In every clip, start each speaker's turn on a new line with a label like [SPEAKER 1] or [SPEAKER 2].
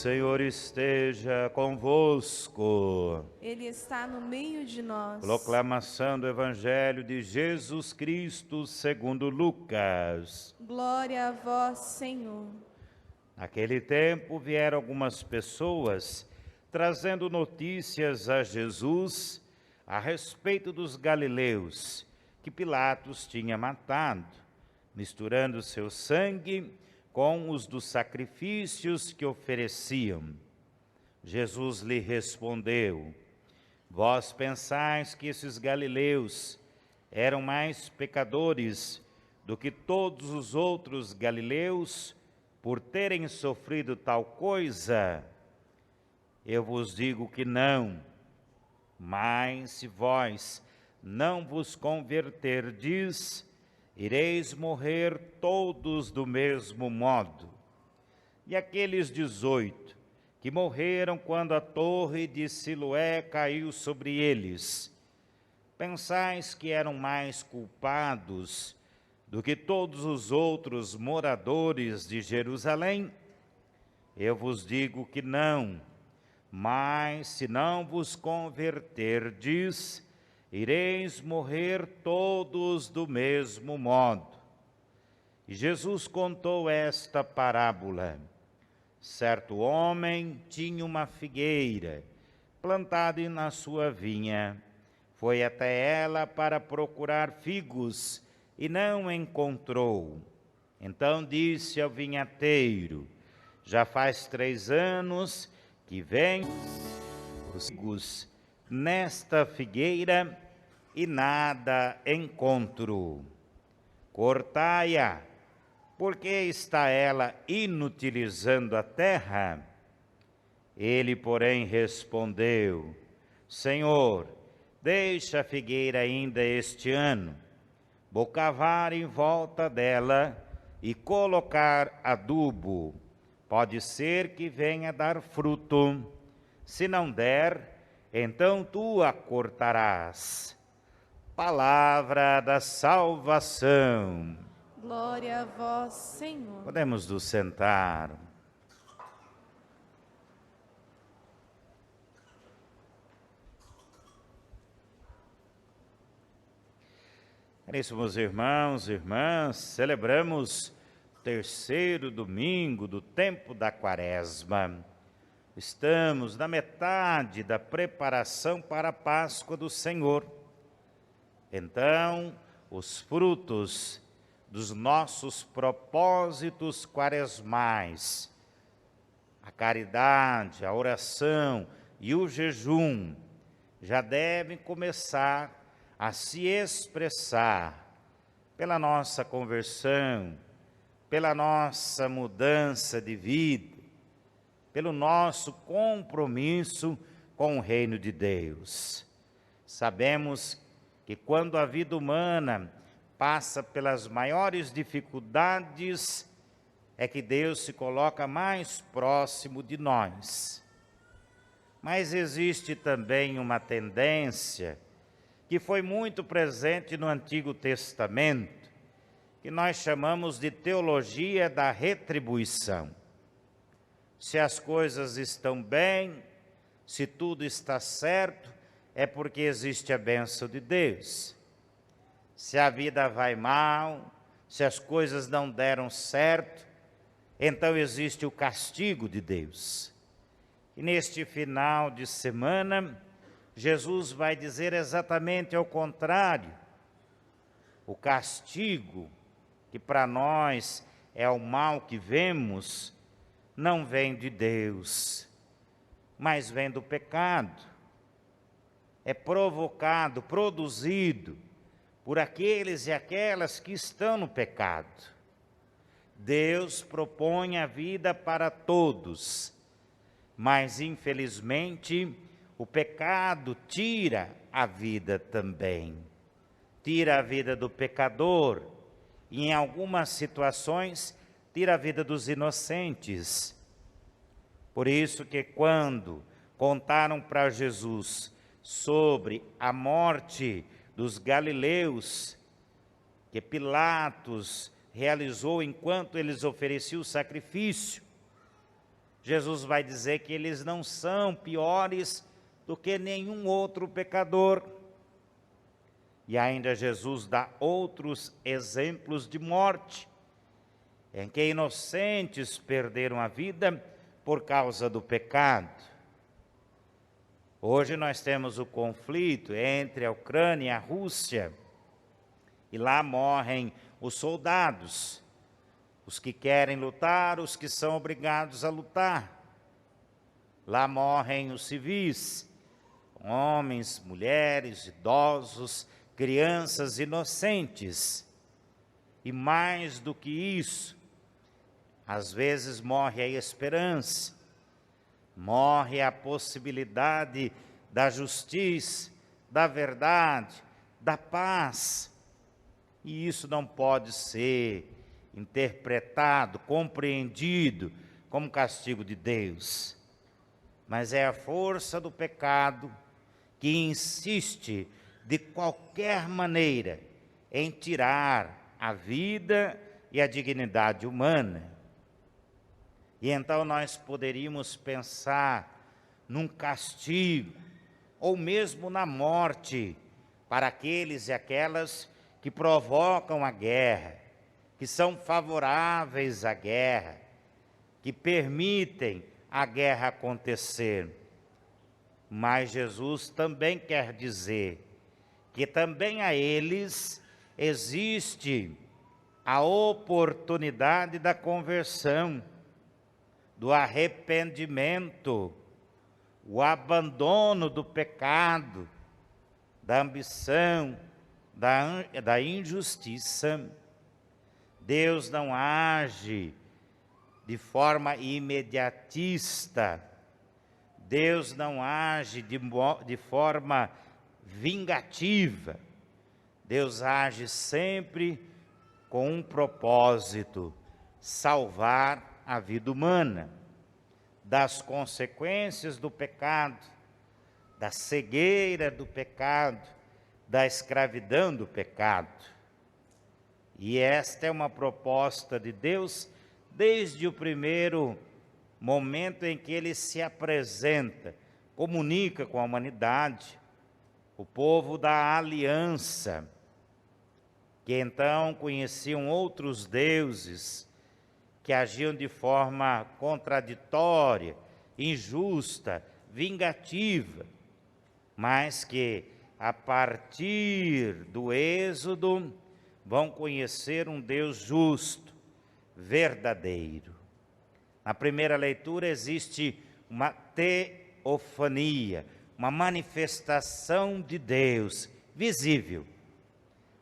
[SPEAKER 1] Senhor esteja convosco.
[SPEAKER 2] Ele está no meio de nós.
[SPEAKER 1] Proclamação do Evangelho de Jesus Cristo segundo Lucas.
[SPEAKER 2] Glória a vós, Senhor.
[SPEAKER 1] Naquele tempo vieram algumas pessoas trazendo notícias a Jesus a respeito dos galileus que Pilatos tinha matado, misturando seu sangue com os dos sacrifícios que ofereciam. Jesus lhe respondeu: vós pensais que esses galileus eram mais pecadores do que todos os outros galileus por terem sofrido tal coisa? Eu vos digo que não. Mas se vós não vos converterdes, ireis morrer todos do mesmo modo. E aqueles 18 que morreram quando a torre de Siloé caiu sobre eles, pensais que eram mais culpados do que todos os outros moradores de Jerusalém? Eu vos digo que não. Mas se não vos converterdes, ireis morrer todos do mesmo modo. E Jesus contou esta parábola. Certo homem tinha uma figueira plantada na sua vinha. Foi até ela para procurar figos e não encontrou. Então disse ao vinhateiro: já faz 3 anos que vem os figos nesta figueira e nada encontro. Cortai-a, porque está ela inutilizando a terra? Ele, porém, respondeu: Senhor, deixa a figueira ainda este ano, vou cavar em volta dela e colocar adubo. Pode ser que venha dar fruto. Se não der, então tu a cortarás. Palavra da salvação.
[SPEAKER 2] Glória a vós, Senhor.
[SPEAKER 1] Podemos nos sentar. Caríssimos irmãos e irmãs, celebramos o 3º domingo do tempo da Quaresma. Estamos na metade da preparação para a Páscoa do Senhor. Então, os frutos dos nossos propósitos quaresmais, a caridade, a oração e o jejum, já devem começar a se expressar pela nossa conversão, pela nossa mudança de vida, pelo nosso compromisso com o reino de Deus. Sabemos que quando a vida humana passa pelas maiores dificuldades, é que Deus se coloca mais próximo de nós. Mas existe também uma tendência que foi muito presente no Antigo Testamento, que nós chamamos de teologia da retribuição. Se as coisas estão bem, se tudo está certo, é porque existe a bênção de Deus. Se a vida vai mal, se as coisas não deram certo, então existe o castigo de Deus. E neste final de semana, Jesus vai dizer exatamente ao contrário. O castigo, que para nós é o mal que vemos, não vem de Deus, mas vem do pecado. É provocado, produzido por aqueles e aquelas que estão no pecado. Deus propõe a vida para todos, mas infelizmente o pecado tira a vida também. Tira a vida do pecador e em algumas situações tira a vida dos inocentes. Por isso que quando contaram para Jesus sobre a morte dos galileus, que Pilatos realizou enquanto eles ofereciam o sacrifício, Jesus vai dizer que eles não são piores do que nenhum outro pecador. E ainda Jesus dá outros exemplos de morte, em que inocentes perderam a vida por causa do pecado. Hoje nós temos o conflito entre a Ucrânia e a Rússia, e lá morrem os soldados, os que querem lutar, os que são obrigados a lutar. Lá morrem os civis, homens, mulheres, idosos, crianças inocentes. E mais do que isso, às vezes morre a esperança, morre a possibilidade da justiça, da verdade, da paz. E isso não pode ser interpretado, compreendido como castigo de Deus, mas é a força do pecado que insiste de qualquer maneira em tirar a vida e a dignidade humana. E então nós poderíamos pensar num castigo, ou mesmo na morte, para aqueles e aquelas que provocam a guerra, que são favoráveis à guerra, que permitem a guerra acontecer. Mas Jesus também quer dizer que também a eles existe a oportunidade da conversão, do arrependimento, o abandono do pecado, da ambição, da injustiça. Deus não age de forma imediatista, Deus não age de forma vingativa, Deus age sempre com um propósito: salvar a vida humana das consequências do pecado, da cegueira do pecado, da escravidão do pecado. E esta é uma proposta de Deus desde o primeiro momento em que ele se apresenta, comunica com a humanidade, o povo da aliança, que então conheciam outros deuses, que agiam de forma contraditória, injusta, vingativa, mas que a partir do Êxodo vão conhecer um Deus justo, verdadeiro. Na primeira leitura existe uma teofania, uma manifestação de Deus visível.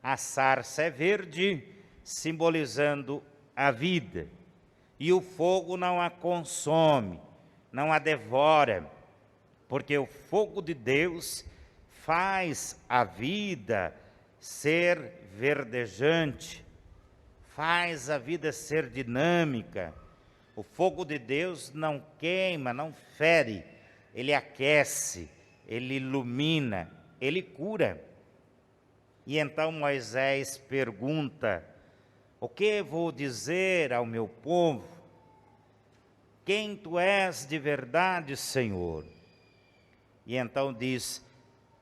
[SPEAKER 1] A sarça é verde, simbolizando a vida, e o fogo não a consome, não a devora, porque o fogo de Deus faz a vida ser verdejante, faz a vida ser dinâmica. O fogo de Deus não queima, não fere, ele aquece, ele ilumina, ele cura. E então Moisés pergunta: o que vou dizer ao meu povo? Quem tu és de verdade, Senhor? E então diz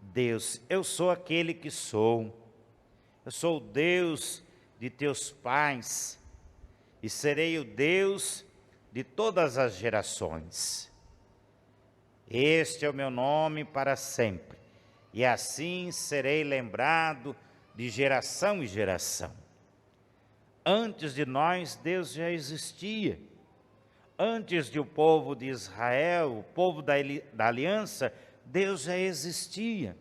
[SPEAKER 1] Deus: eu sou aquele que sou. Eu sou o Deus de teus pais e serei o Deus de todas as gerações. Este é o meu nome para sempre, e assim serei lembrado de geração em geração. Antes de nós, Deus já existia. Antes de o povo de Israel, o povo da aliança, Deus já existia.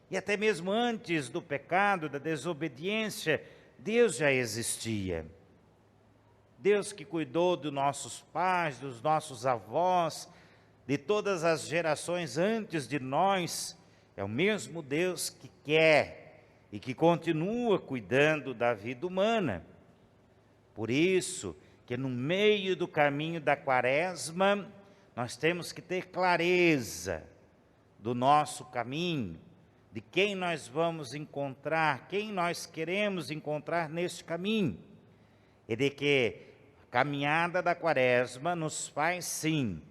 [SPEAKER 1] E até mesmo antes do pecado, da desobediência, Deus já existia. Deus que cuidou dos nossos pais, dos nossos avós, de todas as gerações antes de nós, é o mesmo Deus que quer e que continua cuidando da vida humana. Por isso que no meio do caminho da Quaresma, nós temos que ter clareza do nosso caminho, de quem nós vamos encontrar, quem nós queremos encontrar neste caminho, e de que caminhada da Quaresma nos faz, sim,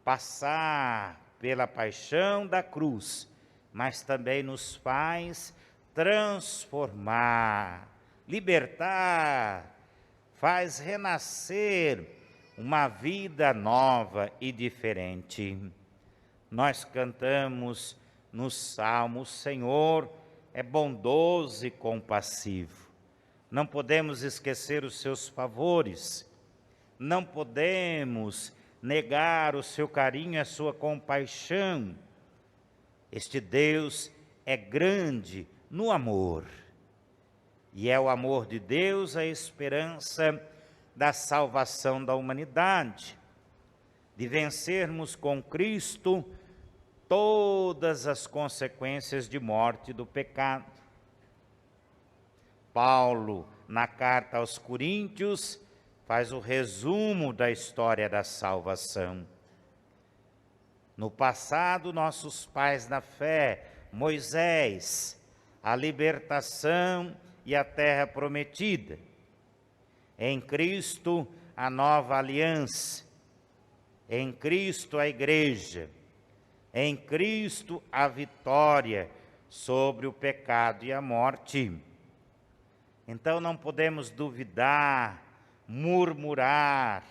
[SPEAKER 1] passar pela paixão da cruz, mas também nos faz transformar, libertar, faz renascer uma vida nova e diferente. Nós cantamos no Salmo: o Senhor é bondoso e compassivo. Não podemos esquecer os seus favores, não podemos negar o seu carinho e a sua compaixão. Este Deus é grande no amor, e é o amor de Deus a esperança da salvação da humanidade, de vencermos com Cristo todas as consequências de morte do pecado. Paulo, na carta aos Coríntios, faz o resumo da história da salvação. No passado, nossos pais na fé, Moisés, a libertação e a terra prometida. Em Cristo, a nova aliança. Em Cristo, a igreja. Em Cristo, a vitória sobre o pecado e a morte. Então não podemos duvidar, murmurar,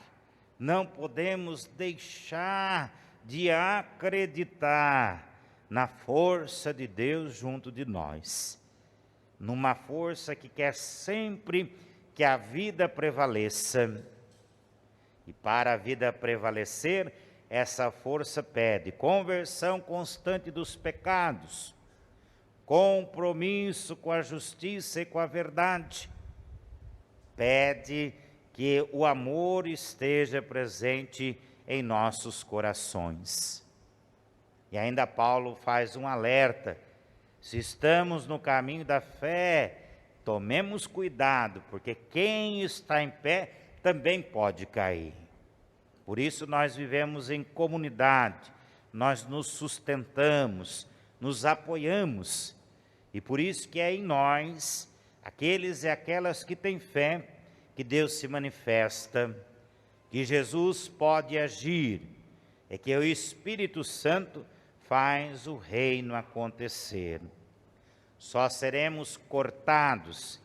[SPEAKER 1] não podemos deixar de acreditar na força de Deus junto de nós, numa força que quer sempre que a vida prevaleça. E para a vida prevalecer, essa força pede conversão constante dos pecados, compromisso com a justiça e com a verdade. Pede que o amor esteja presente em nossos corações. E ainda Paulo faz um alerta: se estamos no caminho da fé, tomemos cuidado, porque quem está em pé também pode cair. Por isso nós vivemos em comunidade, nós nos sustentamos, nos apoiamos, e por isso que é em nós, aqueles e aquelas que têm fé, que Deus se manifesta, que Jesus pode agir, é que o Espírito Santo faz o reino acontecer. Só seremos cortados,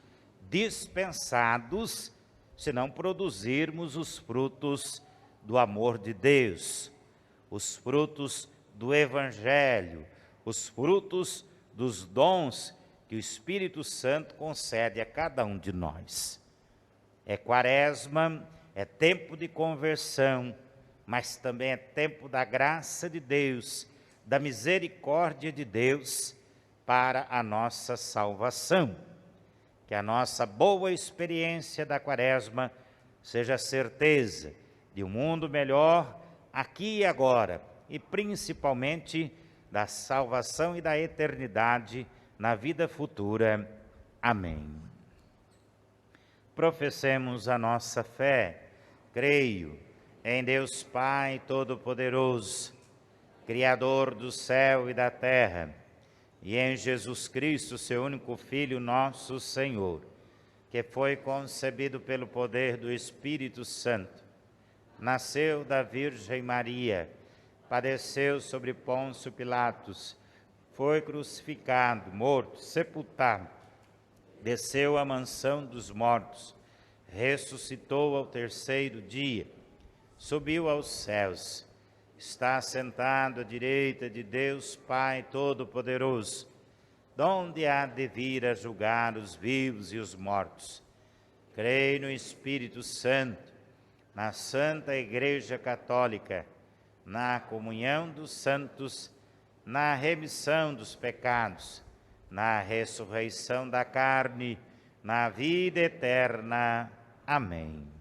[SPEAKER 1] dispensados, se não produzirmos os frutos do amor de Deus, os frutos do Evangelho, os frutos dos dons que o Espírito Santo concede a cada um de nós. É Quaresma, é tempo de conversão, mas também é tempo da graça de Deus, da misericórdia de Deus para a nossa salvação. Que a nossa boa experiência da Quaresma seja a certeza de um mundo melhor aqui e agora, e principalmente da salvação e da eternidade na vida futura. Amém. Professemos a nossa fé. Creio em Deus Pai Todo-Poderoso, Criador do céu e da terra, e em Jesus Cristo, seu único Filho, nosso Senhor, que foi concebido pelo poder do Espírito Santo, nasceu da Virgem Maria, padeceu sobre Pôncio Pilatos, foi crucificado, morto, sepultado, desceu à mansão dos mortos, ressuscitou ao terceiro dia, subiu aos céus, está sentado à direita de Deus Pai Todo-Poderoso, donde há de vir a julgar os vivos e os mortos. Creio no Espírito Santo, na Santa Igreja Católica, na comunhão dos santos, na remissão dos pecados, na ressurreição da carne, na vida eterna. Amém.